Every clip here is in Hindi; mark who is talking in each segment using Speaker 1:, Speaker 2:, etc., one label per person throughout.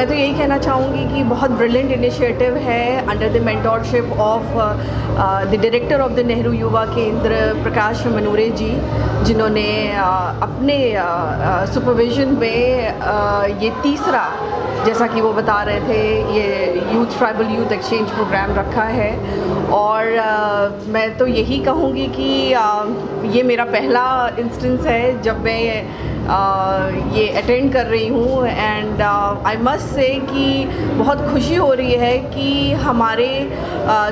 Speaker 1: मैं तो यही कहना चाहूँगी कि बहुत ब्रिलियंट इनिशिएटिव है under the mentorship of the director of the Nehru Yuva केंद्र प्रकाश मनूरे जी, जिन्होंने अपने सुपरविजन में ये तीसरा, जैसा कि वो बता रहे थे, ये ट्राइबल यूथ एक्सचेंज प्रोग्राम रखा है। और मैं तो यही कहूँगी कि ये मेरा पहला इंस्टेंस है जब मैं ये अटेंड कर रही हूँ, एंड आई मस्ट से कि बहुत खुशी हो रही है कि हमारे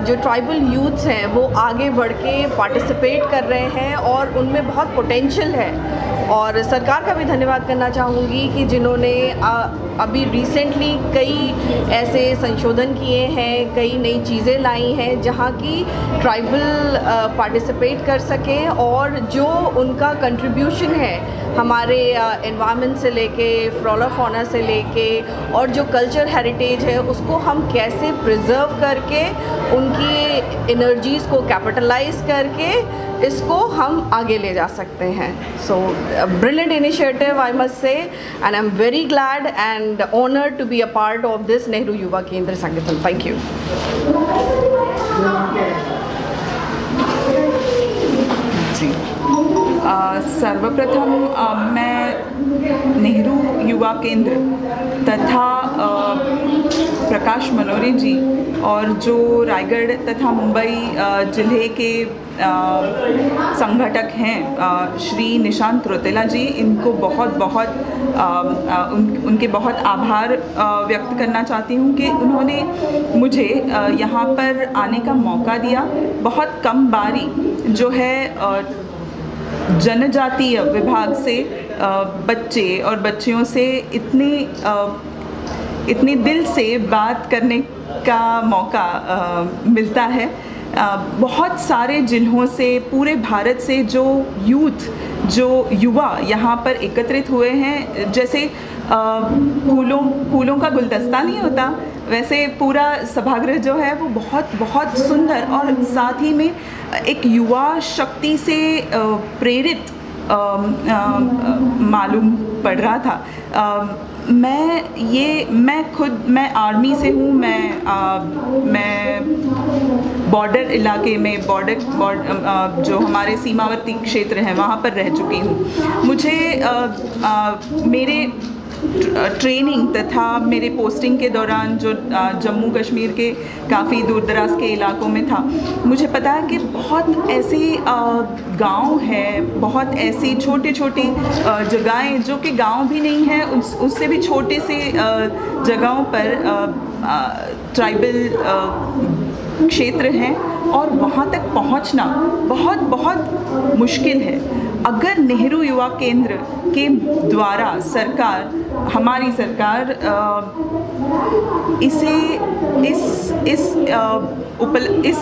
Speaker 1: जो ट्राइबल यूथ्स हैं वो आगे बढ़ के पार्टिसिपेट कर रहे हैं और उनमें बहुत पोटेंशियल है। और सरकार का भी धन्यवाद करना चाहूँगी कि जिन्होंने अभी रिसेंटली कई ऐसे संशोधन किए हैं, कई नई चीज़ें लाई हैं जहाँ की ट्राइबल पार्टिसिपेट कर सके, और जो उनका कंट्रीब्यूशन है हमारे एनवायरनमेंट से लेके, फ्लोरा फौना से लेके, और जो कल्चर हेरिटेज है उसको हम कैसे प्रिजर्व करके उनकी एनर्जीज़ को कैपिटलाइज करके इसको हम आगे ले जा सकते हैं। So brilliant initiative I must say, and I am very glad and honoured to be a part of this Nehru Yuva Kendra संगठन। Thank you.
Speaker 2: जी, सर्वप्रथम मैं नेहरू युवा केंद्र तथा प्रकाश मनोरे जी और जो रायगढ़ तथा मुंबई जिले के संगठक हैं श्री निशांत रोतेला जी, इनको बहुत बहुत उनके बहुत आभार व्यक्त करना चाहती हूँ कि उन्होंने मुझे यहाँ पर आने का मौका दिया। बहुत कम बारी जो है जनजातीय विभाग से बच्चे और बच्चियों से इतने दिल से बात करने का मौका मिलता है। बहुत सारे जिलों से, पूरे भारत से जो युवा यहाँ पर एकत्रित हुए हैं, जैसे फूलों का गुलदस्ता नहीं होता, वैसे पूरा सभागृह जो है वो बहुत बहुत सुंदर और साथ ही में एक युवा शक्ति से प्रेरित मालूम पड़ रहा था। मैं आर्मी से हूँ, मैं बॉर्डर इलाके में जो हमारे सीमावर्ती क्षेत्र हैं वहाँ पर रह चुकी हूँ। मुझे मेरे ट्रेनिंग तथा मेरे पोस्टिंग के दौरान जो जम्मू कश्मीर के काफ़ी दूर दराज के इलाकों में था, मुझे पता है कि बहुत ऐसे गांव हैं, बहुत ऐसी छोटी छोटी जगहें जो कि गांव भी नहीं है, उससे भी छोटे से जगहों पर ट्राइबल क्षेत्र हैं और वहाँ तक पहुँचना बहुत बहुत मुश्किल है। अगर नेहरू युवा केंद्र के द्वारा हमारी सरकार इस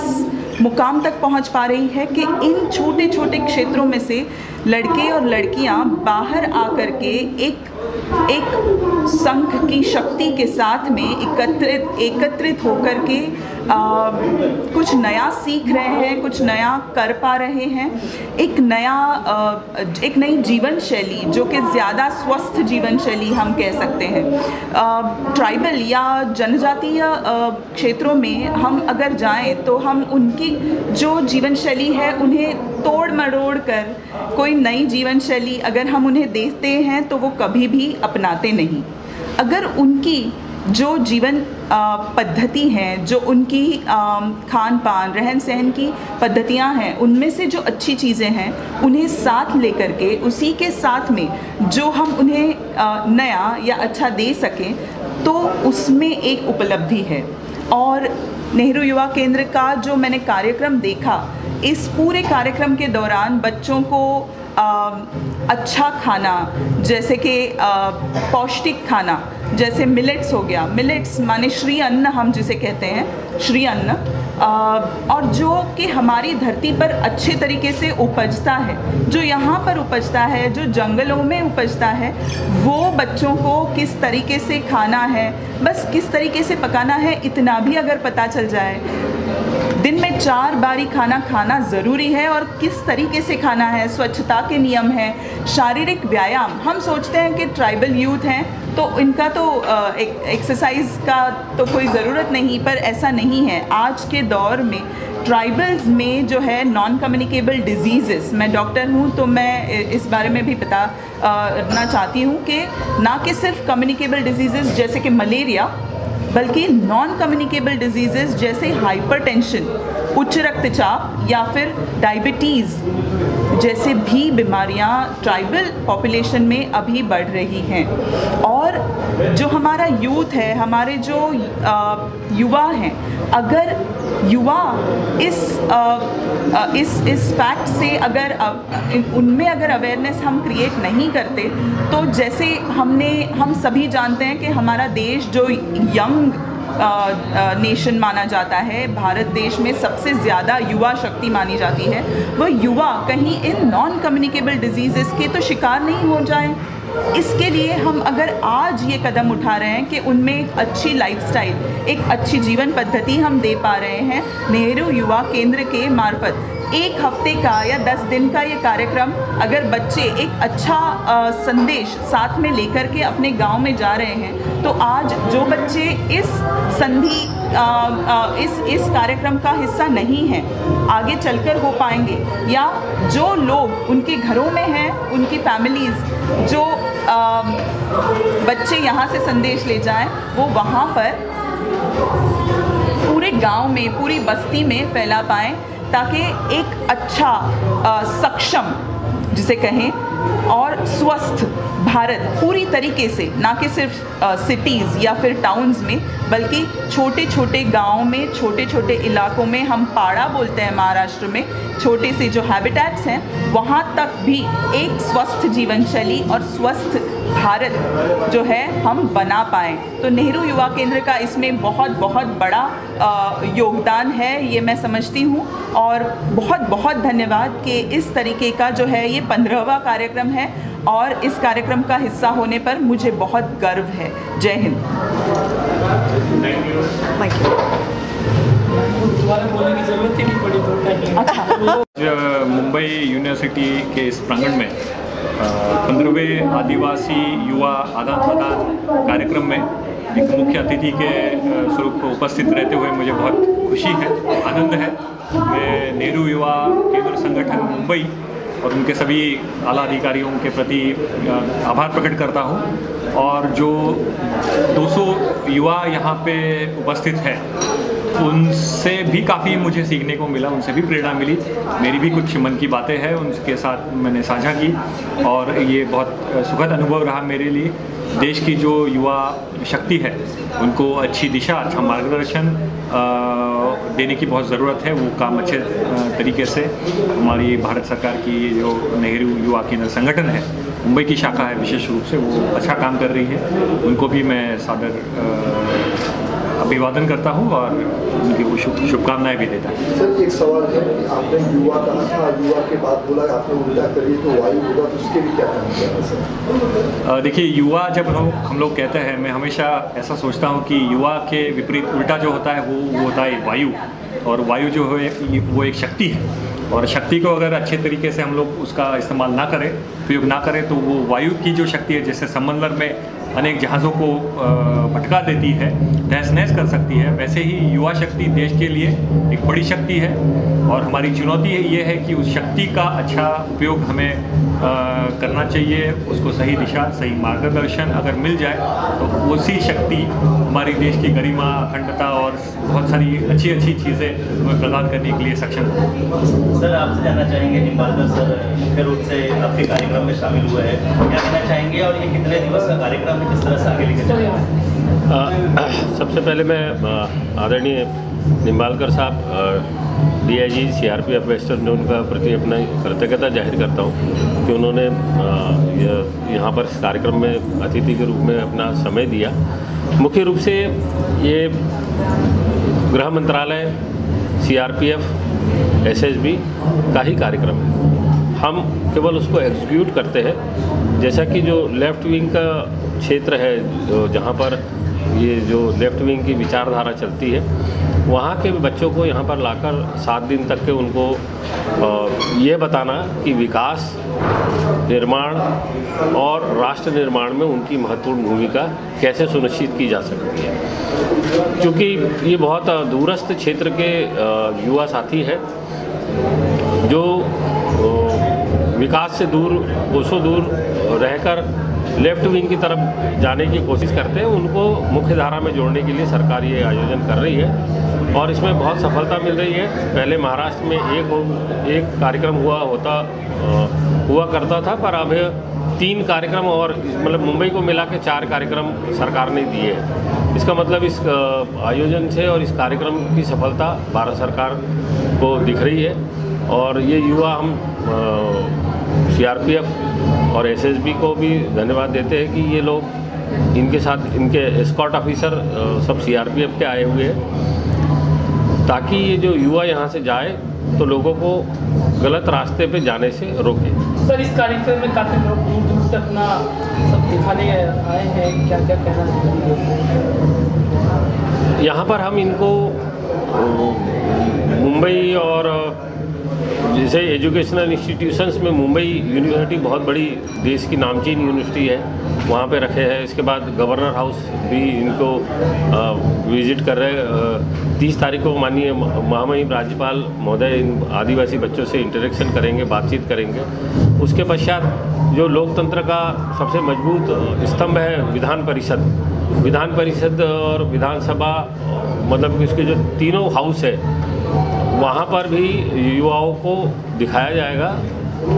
Speaker 2: मुकाम तक पहुंच पा रही है कि इन छोटे छोटे क्षेत्रों में से लड़के और लड़कियां बाहर आकर के एक संघ की शक्ति के साथ में एकत्रित होकर के कुछ नया सीख रहे हैं, कुछ नया कर पा रहे हैं, एक नई जीवन शैली जो कि ज़्यादा स्वस्थ जीवन शैली हम कह सकते हैं। ट्राइबल या जनजातीय क्षेत्रों में हम अगर जाएं तो हम उनकी जो जीवन शैली है उन्हें तोड़ मरोड़ कर कोई नई जीवन शैली अगर हम उन्हें देते हैं तो वो कभी भी अपनाते नहीं। अगर उनकी जो जीवन पद्धति हैं, जो उनकी खान पान रहन सहन की पद्धतियां हैं, उनमें से जो अच्छी चीज़ें हैं उन्हें साथ लेकर के उसी के साथ में जो हम उन्हें नया या अच्छा दे सकें तो उसमें एक उपलब्धि है। और नेहरू युवा केंद्र का जो मैंने कार्यक्रम देखा, इस पूरे कार्यक्रम के दौरान बच्चों को अच्छा खाना, जैसे कि पौष्टिक खाना, जैसे मिलेट्स हो गया, मिलेट्स माने श्री अन्न हम जिसे कहते हैं, श्री अन्न, और जो कि हमारी धरती पर अच्छे तरीके से उपजता है, जो यहाँ पर उपजता है, जो जंगलों में उपजता है, वो बच्चों को किस तरीके से खाना है, बस किस तरीके से पकाना है, इतना भी अगर पता चल जाए, दिन में 4 बारी खाना ज़रूरी है और किस तरीके से खाना है, स्वच्छता के नियम हैं, शारीरिक व्यायाम। हम सोचते हैं कि ट्राइबल यूथ हैं तो इनका तो एक्सरसाइज का तो कोई ज़रूरत नहीं, पर ऐसा नहीं है। आज के दौर में ट्राइबल्स में जो है नॉन कम्युनिकेबल डिजीज़ेस, मैं डॉक्टर हूँ तो मैं इस बारे में भी बताना चाहती हूँ कि ना कि सिर्फ कम्युनिकेबल डिजीज़ेस जैसे कि मलेरिया, बल्कि नॉन कम्युनिकेबल डिजीज़ेस जैसे हाइपरटेंशन, उच्च रक्तचाप या फिर डायबिटीज़ जैसे भी बीमारियां ट्राइबल पॉपुलेशन में अभी बढ़ रही हैं। और जो हमारा यूथ है, हमारे जो युवा हैं, अगर युवा इस फैक्ट से अगर उनमें अगर अवेयरनेस हम क्रिएट नहीं करते, तो जैसे हम सभी जानते हैं कि हमारा देश जो यंग नेशन माना जाता है, भारत देश में सबसे ज़्यादा युवा शक्ति मानी जाती है, वह युवा कहीं इन नॉन कम्युनिकेबल डिजीज़ेस के तो शिकार नहीं हो जाए। इसके लिए हम अगर आज ये कदम उठा रहे हैं कि उनमें एक अच्छी लाइफस्टाइल, एक अच्छी जीवन पद्धति हम दे पा रहे हैं, नेहरू युवा केंद्र के मार्फत 1 हफ्ते का या 10 दिन का ये कार्यक्रम, अगर बच्चे एक अच्छा संदेश साथ में लेकर के अपने गांव में जा रहे हैं, तो आज जो बच्चे इस कार्यक्रम का हिस्सा नहीं हैं, आगे चलकर हो पाएंगे, या जो लोग उनके घरों में हैं, उनकी फैमिलीज़ जो बच्चे यहाँ से संदेश ले जाएं, वो वहाँ पर पूरे गांव में, पूरी बस्ती में फैला पाएं, ताकि एक अच्छा सक्षम जिसे कहें और स्वस्थ भारत पूरी तरीके से, ना कि सिर्फ सिटीज़ या फिर टाउन्स में, बल्कि छोटे छोटे गाँव में, छोटे छोटे इलाकों में, हम पाड़ा बोलते हैं महाराष्ट्र में, छोटे से जो हैबिटेट्स हैं, वहाँ तक भी एक स्वस्थ जीवन शैली और स्वस्थ भारत जो है हम बना पाएँ। तो नेहरू युवा केंद्र का इसमें बहुत बहुत बड़ा योगदान है, ये मैं समझती हूँ। और बहुत बहुत धन्यवाद कि इस तरीके का जो है ये 15वां कार्यक्रम है, और इस कार्यक्रम का हिस्सा होने पर मुझे बहुत गर्व है। जय हिंद।
Speaker 3: मुंबई यूनिवर्सिटी के इस प्रांगण में 15वें आदिवासी युवा आदान प्रदान कार्यक्रम में एक मुख्य अतिथि के स्वरूप उपस्थित रहते हुए मुझे बहुत खुशी है, आनंद है। मैं नेहरू युवा केंद्र संगठन मुंबई और उनके सभी आला अधिकारियों के प्रति आभार प्रकट करता हूं, और जो 200 युवा यहाँ पे उपस्थित हैं, उनसे भी काफ़ी मुझे सीखने को मिला, उनसे भी प्रेरणा मिली। मेरी भी कुछ मन की बातें हैं, उनके साथ मैंने साझा की, और ये बहुत सुखद अनुभव रहा मेरे लिए। देश की जो युवा शक्ति है, उनको अच्छी दिशा, अच्छा मार्गदर्शन देने की बहुत ज़रूरत है। वो काम अच्छे तरीके से हमारी भारत सरकार की जो नेहरू युवा केंद्र संगठन है, मुंबई की शाखा है विशेष रूप से, वो अच्छा काम कर रही है। उनको भी मैं सादर अभिवादन करता हूँ और उनकी वो शुभकामनाएं भी देता हूँ।
Speaker 4: सर, एक सवाल है कि आपने युवा कहा था, युवा के बाद बोला आपने उल्टा करिए तो वायु होगा, तो उसके लिए क्या कहना है सर? देखिए,
Speaker 3: युवा जब हम लोग कहते हैं, मैं हमेशा ऐसा सोचता हूँ कि युवा के विपरीत उल्टा जो होता है वो होता है वायु, और वायु जो है वो एक शक्ति है, और शक्ति को अगर अच्छे तरीके से हम लोग उसका इस्तेमाल ना करें, उपयोग ना करें, तो वो वायु की जो शक्ति है, जैसे समंदर में अनेक जहाज़ों को भटका देती है, तहस नहस कर सकती है, वैसे ही युवा शक्ति देश के लिए एक बड़ी शक्ति है। और हमारी चुनौती ये है कि उस शक्ति का अच्छा उपयोग हमें करना चाहिए, उसको सही दिशा, सही मार्गदर्शन अगर मिल जाए, तो उसी शक्ति हमारी देश की गरिमा, अखंडता और बहुत सारी अच्छी अच्छी चीज़ें हमें प्रदान करने के लिए सक्षम हो।
Speaker 5: सर, आपसे जानना चाहेंगे, निम्बालकर सर मुख्य रूप से आपके कार्यक्रम में शामिल हुए हैं, क्या कहना चाहेंगे, और ये कितने दिवस का कार्यक्रम है, किस तरह से आगे लेकर जाएंगे?
Speaker 6: सबसे पहले मैं आदरणीय निम्बालकर साहब DIG CRPF वेस्टर्न जोन का प्रति अपना कृतज्ञता जाहिर करता हूँ कि उन्होंने यहाँ पर इस कार्यक्रम में अतिथि के रूप में अपना समय दिया। मुख्य रूप से ये गृह मंत्रालय, CRPF, SSB का ही कार्यक्रम है। हम केवल उसको एग्जीक्यूट करते हैं। जैसा कि जो लेफ़्ट विंग का क्षेत्र है, जहाँ पर ये जो लेफ़्ट विंग की विचारधारा चलती है, वहाँ के बच्चों को यहाँ पर लाकर 7 दिन तक के उनको ये बताना कि विकास निर्माण और राष्ट्र निर्माण में उनकी महत्वपूर्ण भूमिका कैसे सुनिश्चित की जा सकती है। क्योंकि ये बहुत दूरस्थ क्षेत्र के युवा साथी हैं जो विकास से दूर, कोसों दूर रहकर लेफ्ट विंग की तरफ जाने की कोशिश करते हैं। उनको मुख्य धारा में जोड़ने के लिए सरकार ये आयोजन कर रही है और इसमें बहुत सफलता मिल रही है। पहले महाराष्ट्र में एक कार्यक्रम हुआ करता था, पर अब 3 कार्यक्रम और मतलब मुंबई को मिला के 4 कार्यक्रम सरकार ने दिए हैं। इसका मतलब इस आयोजन से और इस कार्यक्रम की सफलता भारत सरकार को दिख रही है और ये युवा हम CRPF और SSB को भी धन्यवाद देते हैं कि ये लोग इनके साथ इनके एस्कॉर्ट ऑफिसर सब CRPF के आए हुए हैं ताकि ये जो युवा यहाँ से जाए तो लोगों को गलत रास्ते पे जाने से रोके।
Speaker 7: सर, इस कार्यक्रम में काफ़ी लोग दूर दूर से अपना सब दिखाने आए हैं, क्या क्या कहना चाहिए?
Speaker 6: यहाँ पर हम इनको मुंबई और जैसे एजुकेशनल इंस्टीट्यूशंस में मुंबई यूनिवर्सिटी बहुत बड़ी देश की नामचीन यूनिवर्सिटी है, वहाँ पे रखे हैं। इसके बाद गवर्नर हाउस भी इनको विजिट कर रहे। 30 तारीख को माननीय महामहिम राज्यपाल महोदय इन आदिवासी बच्चों से इंटरेक्शन करेंगे, बातचीत करेंगे। उसके पश्चात जो लोकतंत्र का सबसे मजबूत स्तंभ है विधान परिषद और विधानसभा, मतलब इसके जो तीनों हाउस है वहाँ पर भी युवाओं को दिखाया जाएगा।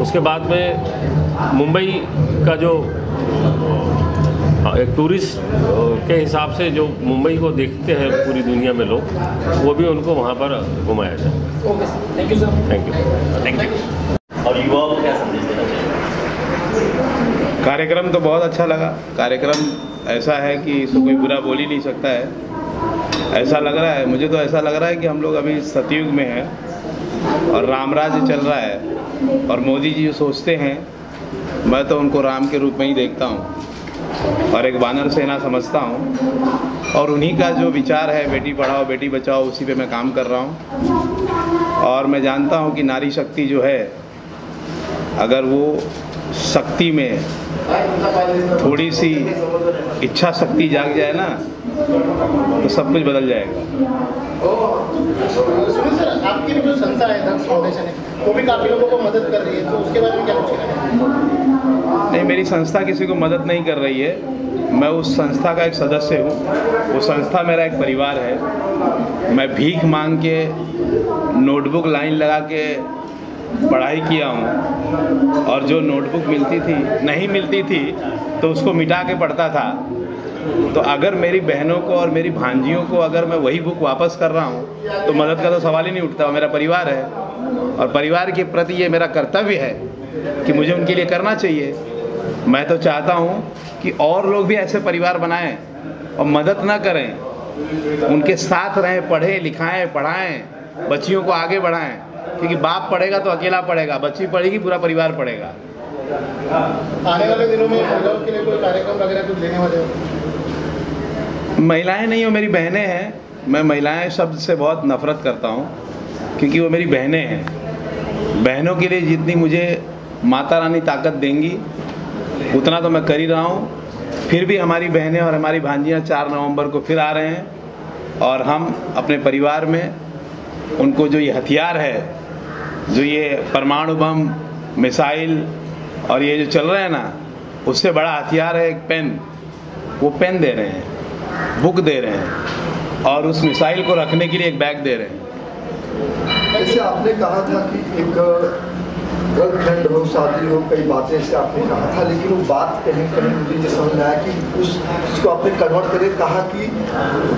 Speaker 6: उसके बाद में मुंबई का जो एक टूरिस्ट के हिसाब से जो मुंबई को देखते हैं पूरी दुनिया में लोग, वो भी उनको वहाँ पर घुमाया जाएगा।
Speaker 7: Okay, thank you sir.
Speaker 6: Thank you.
Speaker 5: और युवाओं को क्या संदेश देना चाहिए?
Speaker 8: कार्यक्रम तो बहुत अच्छा लगा। कार्यक्रम ऐसा है कि इसको कोई बुरा बोल ही नहीं सकता है। ऐसा लग रहा है, मुझे तो ऐसा लग रहा है कि हम लोग अभी सतयुग में हैं और राम राज्य चल रहा है और मोदी जी जो सोचते हैं, मैं तो उनको राम के रूप में ही देखता हूँ और एक वानर सेना समझता हूँ और उन्हीं का जो विचार है बेटी पढ़ाओ बेटी बचाओ, उसी पे मैं काम कर रहा हूँ। और मैं जानता हूँ कि नारी शक्ति जो है, अगर वो शक्ति में थोड़ी सी इच्छा शक्ति जाग जाए ना तो सब कुछ बदल जाएगा।
Speaker 9: सुनिए सर, आपकी भी जो संस्था है धर्म फाउंडेशन है, वो भी काफ़ी लोगों को मदद कर रही है, तो उसके बारे में क्या कुछ कहना?
Speaker 8: नहीं, मेरी संस्था किसी को मदद नहीं कर रही है। मैं उस संस्था का एक सदस्य हूँ। वो संस्था मेरा एक परिवार है। मैं भीख मांग के नोटबुक लाइन लगा के पढ़ाई किया हूँ और जो नोटबुक नहीं मिलती थी तो उसको मिटा के पढ़ता था। तो अगर मेरी बहनों को और मेरी भांजियों को अगर मैं वही बुक वापस कर रहा हूँ तो मदद का तो सवाल ही नहीं उठता। वो मेरा परिवार है और परिवार के प्रति ये मेरा कर्तव्य है कि मुझे उनके लिए करना चाहिए। मैं तो चाहता हूँ कि और लोग भी ऐसे परिवार बनाएं और मदद ना करें, उनके साथ रहें, पढ़ें लिखाएं पढ़ाएं, बच्चियों को आगे बढ़ाएं। क्योंकि बाप पढ़ेगा तो अकेला पढ़ेगा, बच्ची पढ़ेगी पूरा परिवार पढ़ेगा।
Speaker 9: आने वाले दिनों में महिलाओं के लिए कोई कार्यक्रम वगैरह कुछ लेने वाले हो?
Speaker 8: महिलाएं नहीं, वो मेरी बहनें हैं। मैं महिलाएं शब्द से बहुत नफरत करता हूँ क्योंकि वो मेरी बहनें हैं। बहनों के लिए जितनी मुझे माता रानी ताकत देंगी उतना तो मैं कर ही रहा हूँ। फिर भी हमारी बहनें और हमारी भांजियाँ 4 नवंबर को फिर आ रहे हैं और हम अपने परिवार में उनको जो ये हथियार है, जो ये परमाणु बम, मिसाइल और ये जो चल रहे हैं ना, उससे बड़ा हथियार है एक पेन। वो पेन दे रहे हैं, बुक दे रहे हैं और उस मिसाइल को रखने के लिए एक बैग दे रहे हैं।
Speaker 4: जैसे आपने कहा था कि एक गर्लफ्रेंड हो, शादी हो, कई बातें से आपने कहा था, लेकिन वो बात कहीं कहीं मुझे ये समझ में आया कि उसको आपने कन्वर्ट करके कहा कि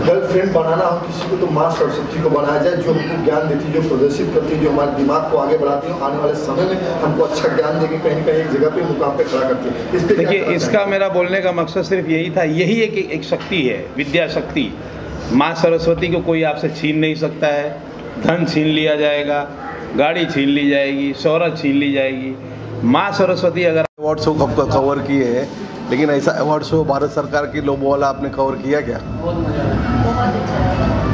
Speaker 4: गर्लफ्रेंड बनाना हो किसी को तो माँ सरस्वती को बनाया जाए, जो हमको ज्ञान देती, जो प्रदर्शित करती, जो हमारे दिमाग को आगे बढ़ाती हो, आने वाले समय में हमको अच्छा ज्ञान देके कहीं ना कहीं एक जगह पे मुकाम पे खड़ा करती है।
Speaker 8: देखिए, इसका मेरा बोलने का मकसद सिर्फ यही था। यही एक शक्ति है, विद्या शक्ति। माँ सरस्वती को कोई आपसे छीन नहीं सकता है। धन छीन लिया जाएगा, गाड़ी छीन ली जाएगी, शोहरत छीन ली जाएगी। माँ सरस्वती अगर
Speaker 10: अवार्ड शो कवर किए हैं, लेकिन ऐसा अवार्ड शो भारत सरकार की लोगो वाला आपने कवर किया क्या?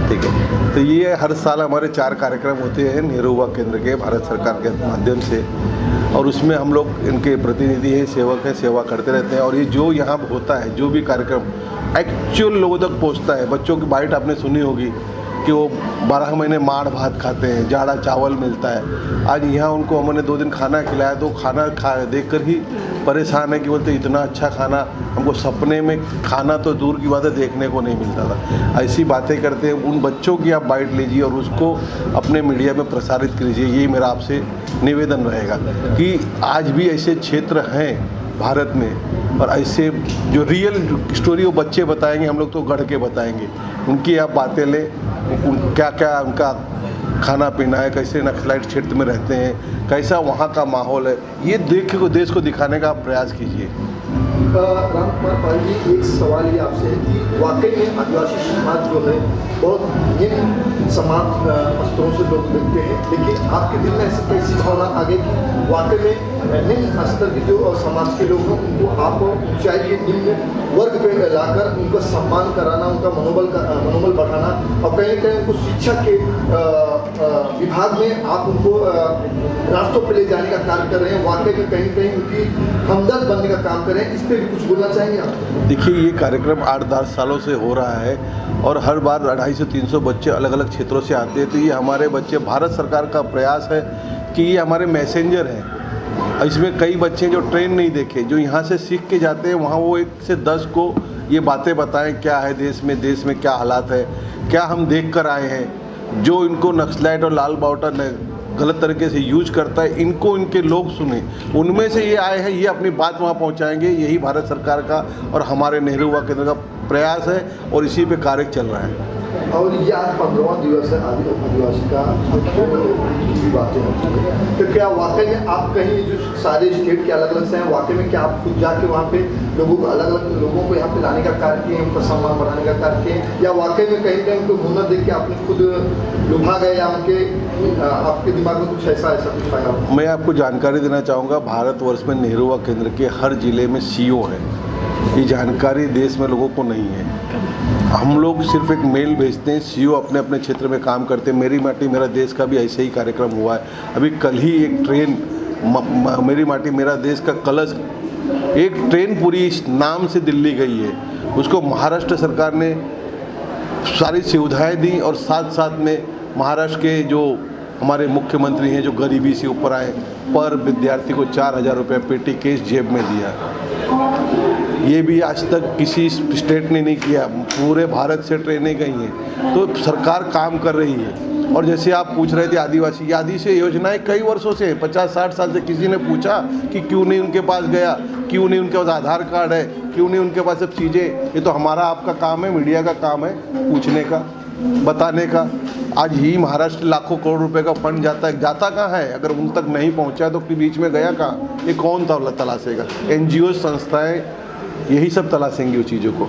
Speaker 10: ठीक है, तो ये हर साल हमारे 4 कार्यक्रम होते हैं नेहरू युवा केंद्र के, भारत सरकार के माध्यम से। और उसमें हम लोग इनके प्रतिनिधि हैं, सेवक हैं, सेवा करते रहते हैं। और ये जो यहाँ होता है, जो भी कार्यक्रम एक्चुअल लोगों तक पहुँचता है। बच्चों की बाइट आपने सुनी होगी कि वो 12 महीने माड़ भात खाते हैं, जाड़ा चावल मिलता है। आज यहाँ उनको हमने 2 दिन खाना खिलाया तो खाना देख कर ही परेशान है कि बोलते इतना अच्छा खाना हमको सपने में, खाना तो दूर की बात है, देखने को नहीं मिलता था। ऐसी बातें करते हैं। उन बच्चों की आप बाइट लीजिए और उसको अपने मीडिया में प्रसारित कीजिए। यही मेरा आपसे निवेदन रहेगा कि आज भी ऐसे क्षेत्र हैं भारत में, और ऐसे जो रियल स्टोरी वो बच्चे बताएंगे, हम लोग तो गढ़ के बताएंगे। उनकी आप बातें लें, क्या क्या उनका खाना पीना है, कैसे नक्सलाइट क्षेत्र में रहते हैं, कैसा वहाँ का माहौल है, ये देश को दिखाने का आप प्रयास कीजिए।
Speaker 4: राम कुमार पाल जी, एक सवाल ये आपसे है कि वाकई में आदिवासी समाज जो है बहुत निम्न समाज स्तरों से लोग मिलते हैं, लेकिन आपके दिल में ऐसी कैसी भावना आ गई कि वाकई में निम्न स्तर के जो समाज के लोग हैं उनको आप ऊंचाई के निम्न वर्ग पे लाकर उनका सम्मान कराना, उनका मनोबल बढ़ाना और कहीं कहीं उनको शिक्षा के विभाग में आप उनको रास्तों पर ले जाने का काम कर रहे हैं, वाकई में कहीं कहीं उनकी हमदर्द बनने का काम कर रहे हैं। इस पर भी कुछ बोलना चाहेंगे आप?
Speaker 10: देखिए, ये कार्यक्रम 8-10 सालों से हो रहा है और हर बार 250 से 300 बच्चे अलग अलग क्षेत्रों से आते हैं। तो ये हमारे बच्चे, भारत सरकार का प्रयास है कि ये हमारे मैसेंजर हैं। इसमें कई बच्चे जो ट्रेन नहीं देखे, जो यहाँ से सीख के जाते हैं, वहाँ वो 1 से 10 को ये बातें बताएं क्या है देश में क्या हालात है, क्या हम देख कर आए हैं। जो इनको नक्सलाइट और लाल बावटा गलत तरीके से यूज करता है, इनको इनके लोग सुने, उनमें से ये आए हैं, ये अपनी बात वहाँ पहुँचाएंगे। यही भारत सरकार का और हमारे नेहरू युवा केंद्र का प्रयास है और इसी पे कार्य चल रहा है।
Speaker 4: और ये आज 15वां दिवस है आदिवासी का, की बातें होती है, तो क्या वाकई में आप कहीं जो सारे स्टेट के अलग अलग से हैं, वाकई में क्या आप खुद जाके वहाँ पे लोगों को अलग अलग लोगों को यहाँ पे लाने का कार्य किए, उनका सम्मान बढ़ाने का कार्य किए, या वाकई में कहीं कहीं उनको हुनर देख के आपने खुद लुभा गए, या उनके आपके दिमाग में कुछ ऐसा कुछ आया?
Speaker 10: मैं आपको जानकारी देना चाहूँगा, भारतवर्ष में नेहरू युवा केंद्र के हर जिले में CO है। ये जानकारी देश में लोगों को नहीं है। हम लोग सिर्फ एक मेल भेजते हैं, CO अपने अपने क्षेत्र में काम करते हैं। मेरी माटी मेरा देश का भी ऐसे ही कार्यक्रम हुआ है। अभी कल ही एक ट्रेन मेरी माटी मेरा देश का कलश, एक ट्रेन पूरी इस नाम से दिल्ली गई है। उसको महाराष्ट्र सरकार ने सारी सुविधाएं दी और साथ साथ में महाराष्ट्र के जो हमारे मुख्यमंत्री हैं, जो गरीबी से ऊपर आए, पर विद्यार्थी को 4000 रुपये पेटी केस जेब में दिया। ये भी आज तक किसी स्टेट ने नहीं किया। पूरे भारत से ट्रेनें गई हैं, तो सरकार काम कर रही है। और जैसे आप पूछ रहे थे आदिवासी यादी से योजनाएं कई वर्षों से, 50-60 साल से किसी ने पूछा कि क्यों नहीं उनके पास गया, क्यों नहीं उनके पास आधार कार्ड है, क्यों नहीं उनके पास सब चीज़ें। ये तो हमारा आपका काम है, मीडिया का काम है पूछने का, बताने का। आज ही महाराष्ट्र लाखों करोड़ रुपए का फंड जाता है, जाता कहाँ है? अगर उन तक नहीं पहुँचा तो बीच में गया कहाँ? ये कौन तलाशेगा? NGO संस्थाएं यही सब तलाशेंगी उस चीज़ों को।